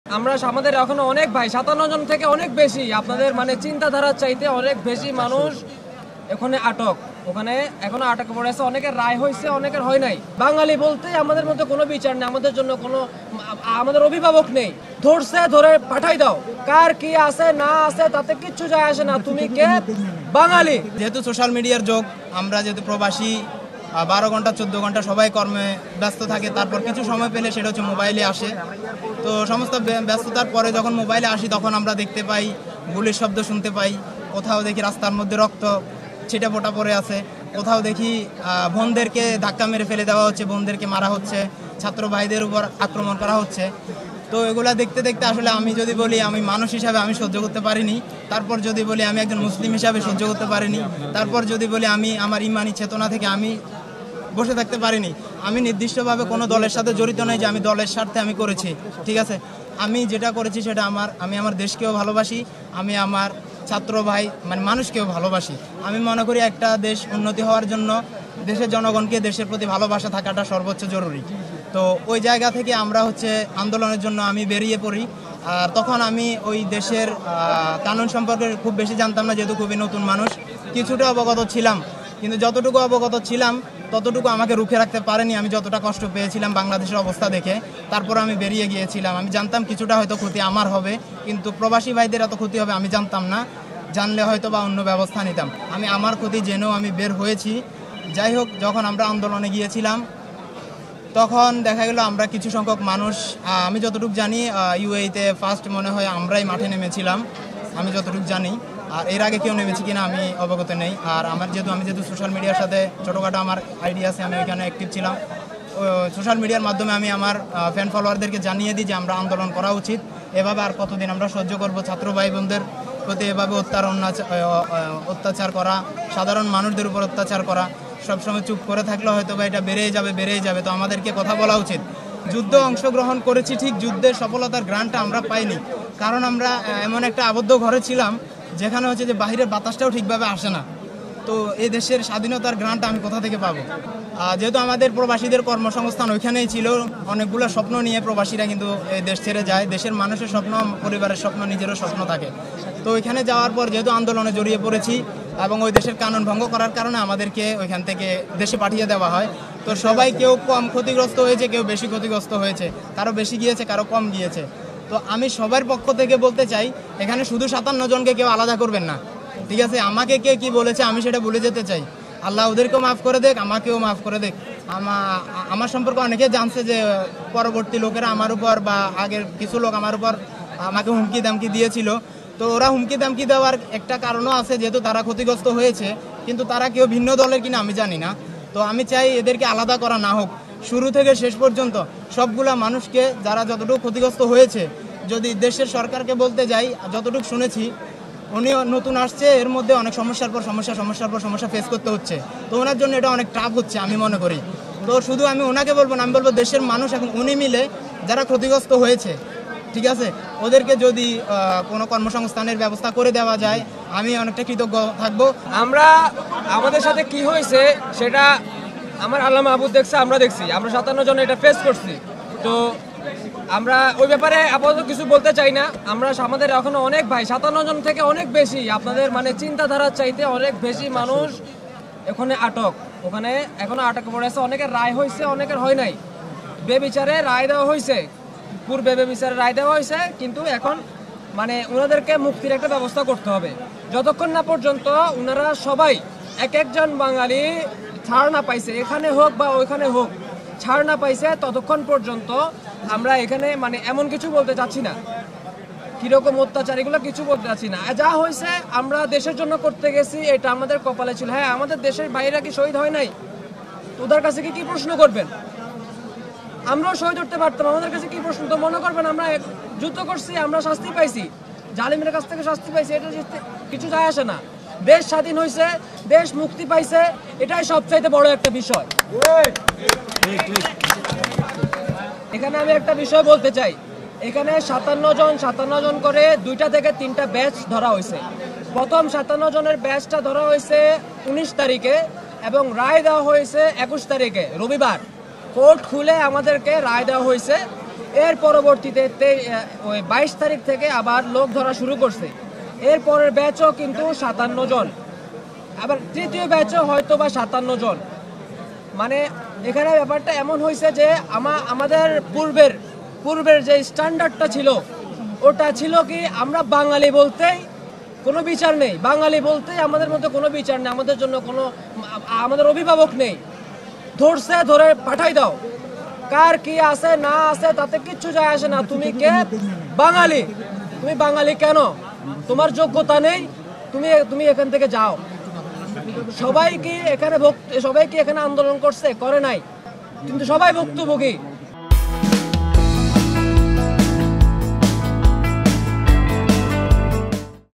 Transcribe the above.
আমরা আমাদের এখনো অনেক ভাই 57 জন থেকে অনেক বেশি আপনাদের চিন্তাধারার চাইতে অনেক বেশি মানুষ এখানে আটক ওখানে এখনো আটক পড়ে আছে। অনেকের রায় হয়েছে, অনেকের হয় নাই। বাঙালি বলতে আমাদের মধ্যে কোনো বিচার নেই, আমাদের জন্য কোনো আমাদের অভিভাবক নেই। ধরছে ধরে পাঠাই দাও, কার কি আছে না আছে তাতে কিচ্ছু যায় আসে না। তুমি কে বাঙালি। যেহেতু সোশ্যাল মিডিয়ার যুগ, আমরা যেহেতু প্রবাসী 12 ঘন্টা 14 ঘন্টা সবাই কর্মে ব্যস্ত থাকে, তারপর কিছু সময় পেলে সেটা হচ্ছে মোবাইলে আসে। তো সমস্ত ব্যস্ততার পরে যখন মোবাইলে আসি তখন আমরা দেখতে পাই গুলির শব্দ, শুনতে পাই। কোথাও দেখি রাস্তার মধ্যে রক্ত ছিটে ফোটা পড়ে আছে, কোথাও দেখি বোনদেরকে ধাক্কা মেরে ফেলে দেওয়া হচ্ছে, বোনদেরকে মারা হচ্ছে, ছাত্র ভাইদের উপর আক্রমণ করা হচ্ছে। তো এগুলা দেখতে দেখতে আসলে আমি যদি বলি আমি মানুষ হিসাবে আমি সহ্য করতে পারিনি, তারপর যদি বলি আমি একজন মুসলিম হিসাবে সহ্য করতে পারিনি, তারপর যদি বলি আমি আমার ইমানি চেতনা থেকে আমি বসে থাকতে পারিনি। আমি নির্দিষ্টভাবে কোনো দলের সাথে জড়িত নই যে আমি দলের স্বার্থে আমি করেছি, ঠিক আছে। আমি যেটা করেছি সেটা আমি আমার দেশকেও ভালোবাসি, আমি আমার ছাত্র ভাই মানুষকেও ভালোবাসি। আমি মনে করি একটা দেশ উন্নতি হওয়ার জন্য দেশের জনগণকে দেশের প্রতি ভালোবাসা থাকাটা সর্বোচ্চ জরুরি। তো ওই জায়গা থেকে আমরা আন্দোলনের জন্য আমি বেরিয়ে পড়ি। আর তখন আমি ওই দেশের কানুন সম্পর্কে খুব বেশি জানতাম না, যেহেতু খুবই নতুন মানুষ। কিছুটা অবগত ছিলাম, কিন্তু যতটুকু অবগত ছিলাম ততটুকু আমাকে রুখে রাখতে পারেনি। আমি যতটা কষ্ট পেয়েছিলাম বাংলাদেশের অবস্থা দেখে, তারপর আমি বেরিয়ে গিয়েছিলাম। আমি জানতাম কিছুটা হয়তো ক্ষতি আমার হবে, কিন্তু প্রবাসী ভাইদের এত ক্ষতি হবে আমি জানতাম না। জানলে হয়তো বা অন্য ব্যবস্থা নিতাম। আমি আমার ক্ষতি জেনেও আমি বের হয়েছি। যাই হোক, যখন আমরা আন্দোলনে গিয়েছিলাম তখন দেখা গেল আমরা কিছু সংখ্যক মানুষ, আমি যতটুকু জানি ইউএইতে ফার্স্ট মনে হয় আমরাই মাঠে নেমেছিলাম, আমি যতটুকু জানি। আর এর আগে কেউ নেমেছি কিনা আমি অবগত নেই। আর আমি যেহেতু সোশ্যাল মিডিয়ার সাথে ছোটোখাটো আমার আইডিয়া আছে, আমি ওইখানে অ্যাক্টিভ ছিলাম। সোশ্যাল মিডিয়ার মাধ্যমে আমি আমার ফ্যান ফলোয়ারদেরকে জানিয়ে দিই যে আমরা আন্দোলন করা উচিত। এভাবে আর কতদিন আমরা সহ্য করব ছাত্র ভাই বোনদের প্রতি এভাবে অত্যাচার করা, সাধারণ মানুষদের উপর অত্যাচার করা। সবসময় চুপ করে থাকলে হয়তো বা এটা বেড়েই যাবে। তো আমাদেরকে কথা বলা উচিত। যুদ্ধে অংশগ্রহণ করেছি ঠিক, যুদ্ধের সফলতার গ্রান্টটা আমরা পাইনি, কারণ আমরা এমন একটা আবদ্ধ ঘরে ছিলাম যেখানে যে বাহিরের বাতাসটাও ঠিকভাবে আসে না। তো এই দেশের স্বাধীনতার গ্রান্টটা আমি কোথা থেকে পাবো? যেহেতু আমাদের প্রবাসীদের কর্মসংস্থান ওইখানেই ছিল, অনেকগুলো স্বপ্ন নিয়ে প্রবাসীরা কিন্তু এই দেশ ছেড়ে যায়। দেশের মানুষের স্বপ্ন, পরিবারের স্বপ্ন, নিজেরও স্বপ্ন থাকে। তো ওইখানে যাওয়ার পর যেহেতু আন্দোলনে জড়িয়ে পড়েছি এবং ওই দেশের কানুন ভঙ্গ করার কারণে আমাদেরকে ওইখান থেকে দেশে পাঠিয়ে দেওয়া হয়। তো সবাই কেউ কম ক্ষতিগ্রস্ত হয়েছে, কেউ বেশি ক্ষতিগ্রস্ত হয়েছে, কারো বেশি গিয়েছে, কারো কম গিয়েছে। তো আমি সবার পক্ষ থেকে বলতে চাই, এখানে শুধু 57 জনকে কেউ আলাদা করবেন না, ঠিক আছে। আমাকে কে কি বলেছে আমি সেটা ভুলে যেতে চাই। আল্লাহ ওদেরকেও মাফ করে দেখ, আমাকেও মাফ করে দেখ। আমার সম্পর্কে অনেকে জানছে যে পরবর্তী লোকেরা আমার উপর বা আগের কিছু লোক আমার উপর আমাকে হুমকি দামকি দিয়েছিল। তো ওরা হুমকি দামকি দেওয়ার একটা কারণও আছে, যেহেতু তারা ক্ষতিগ্রস্ত হয়েছে, কিন্তু তারা কেউ ভিন্ন দলের কিনা আমি জানি না। তো আমি চাই এদেরকে আলাদা করা না হোক, শুরু থেকে শেষ পর্যন্ত সবগুলা মানুষকে যারা যতটুকু ক্ষতিগ্রস্ত হয়েছে। যদি দেশের সরকারকে বলতে যাই, যতটুকু শুনেছি উনি নতুন আসছে, এর মধ্যে অনেক সমস্যার পর সমস্যা ফেস করতে হচ্ছে। তো ওনার জন্য এটা অনেক টাফ হচ্ছে আমি মনে করি। তো শুধু আমি ওনাকে বলবো না, আমি বলবো দেশের মানুষ এখন উনি মিলে যারা ক্ষতিগ্রস্ত হয়েছে, ঠিক আছে, ওদেরকে যদি কোনো কর্মসংস্থানের ব্যবস্থা করে দেওয়া যায় আমি অনেকটা কৃতজ্ঞ থাকবো। আমরা আমাদের সাথে কি হয়েছে সেটা আমার আল্লাহ মাহবুব দেখছে, আমরা দেখছি, আমরা 57 জন এটা ফেস করছি। তো আমরা ওই ব্যাপারে আপাতত কিছু বলতে চাই না। আমাদের এখনো অনেক ভাই 57 জন থেকে অনেক বেশি আপনাদের চিন্তাধারার চাইতে অনেক বেশি মানুষ এখানে আটক ওখানে এখনো আটক পড়ে আছে। অনেকের রায় হয়েছে, অনেকের হয় নাই। বেবিচারে রায় দেওয়া হয়েছে, পূর্বে বেবিচারে রায় দেওয়া হয়েছে, কিন্তু এখন ওনাদেরকে মুক্তির একটা ব্যবস্থা করতে হবে। যতক্ষণ না পর্যন্ত ওনারা সবাই একজন বাঙালি ছাড় না পাইছে, এখানে হোক বা ওইখানে হোক ছাড় না পাইছে, ততক্ষণ পর্যন্ত আমরা এখানে এমন কিছু বলতে চাচ্ছি না, কিরকম অত্যাচার এগুলো কিছু বলতে চাচ্ছি না। যা হয়েছে আমরা দেশের জন্য করতে গেছি, এটা আমাদের কপালে ছিল। হ্যাঁ, আমাদের দেশের বাইরে কি শহীদ হয় নাই? তোদের কাছে কি প্রশ্ন করবেন? আমরাও শহীদ করতে পারতাম, আমাদের কাছে কি প্রশ্ন? তো মনে করবেন আমরা যুদ্ধ করছি, আমরা শাস্তি পাইছি, জালিমের কাছ থেকে শাস্তি পাইছি, এটা কিছু যায় আসে না। দেশ স্বাধীন হয়েছে, দেশ মুক্তি পাইছে, এটাই সবচাইতে বড় একটা বিষয়। এখানে আমি একটা বিষয় বলতে চাই, এখানে 57 জন করে 2টা থেকে 3টা ব্যাচ ধরা হয়েছে। প্রথম 57 জনের ব্যাচটা ধরা হয়েছে 19 তারিখে এবং রায় দেওয়া হয়েছে 21 তারিখে রবিবার। কোর্ট খুলে আমাদেরকে রায় দেওয়া হয়েছে এর পরবর্তীতে ওই 22 তারিখ থেকে আবার লোক ধরা শুরু করছে। এর পরের ব্যাচও কিন্তু 57 জন, আবার তৃতীয় ব্যাচও হয়তো বা 57 জন। মানে এখানে ব্যাপারটা এমন হয়েছে যে আমাদের পূর্বের যে স্ট্যান্ডার্ডটা ছিল ওটা ছিল কি, আমরা বাঙালি বলতেই কোনো বিচার নেই, বাঙালি বলতেই আমাদের মধ্যে কোনো বিচার নেই, আমাদের জন্য কোনো আমাদের অভিভাবক নেই, ধরছে ধরে পাঠাই দাও, কার কি আছে না আছে তাতে কিচ্ছু যায় আসে না, তুমি কে বাঙালি, তুমি বাঙালি কেন, তোমার যোগ্যতা নেই, তুমি এখান থেকে যাও। সবাই কি এখানে আন্দোলন করছে? করে নাই, কিন্তু সবাই ভুক্তভোগী।